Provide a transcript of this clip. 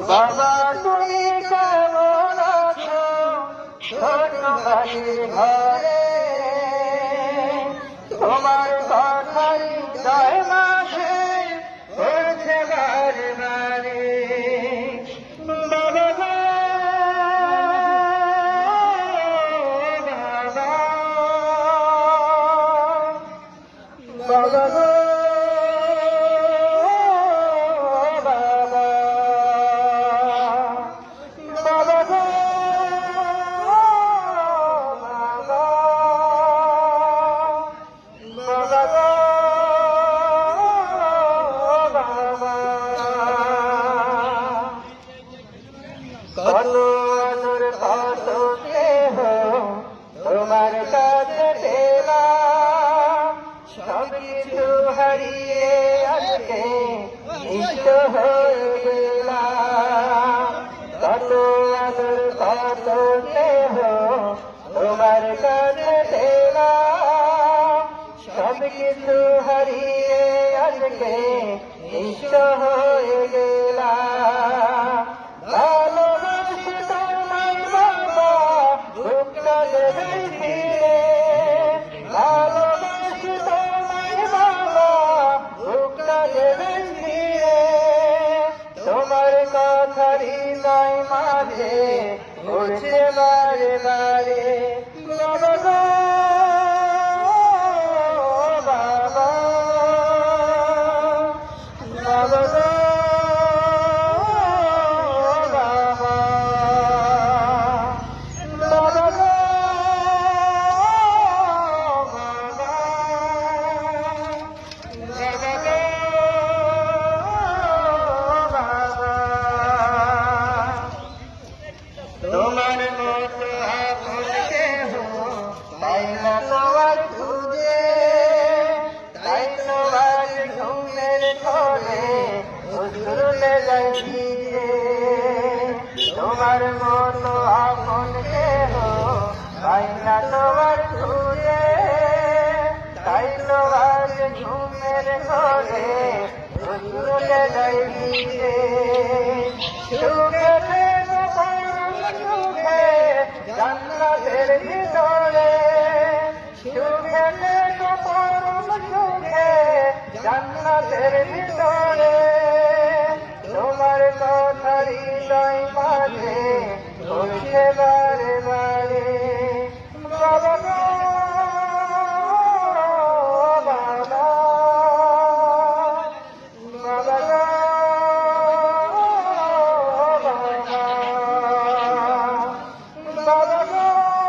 বাবা তুমি কেমন আছো ছোট ভাইয়ের ঘরে? তোমার কথাই 6 মাসে হয়েছে বারে বারে। বাবা গো, বাবা, বাবা গো, কত আদর কত স্নেহ তোমার কাছে পেলাম, সব কিছু হারিয়ে আজকে নিঃস্ব হয়ে গেলাম। কত আদর কত স্নেহ তোমার কাছে পেলাম, সব কিছু হারিয়ে আজকে নিঃস্ব হয়ে গেলাম। ভালোবাসি তোমায় বাবা, বুকটা দেবে ফিরে। ভালোবাসি তোমায় বাবা, বুকটা দেবে ফিরে। তোমার কথা হৃদয় মাঝে উঠছে বারে বারে। বাবা গো, বাবা, বাবা গো, তোমার মতো আপন কেহ তাই না তোমার খুঁজে, তাই তোমার ঘুমের ঘরে উজরুলে যাই ভিজে। তোমার মতো আপন কেহ তাই না তোমার খুঁজে, তাই তোমার ঘুমের ঘরে উজরুলে যাই ভিজে। সুখে জান্নাতের ভিতরে, সুখে থেকো পরম সুখে জান্নাতের ভিতরে।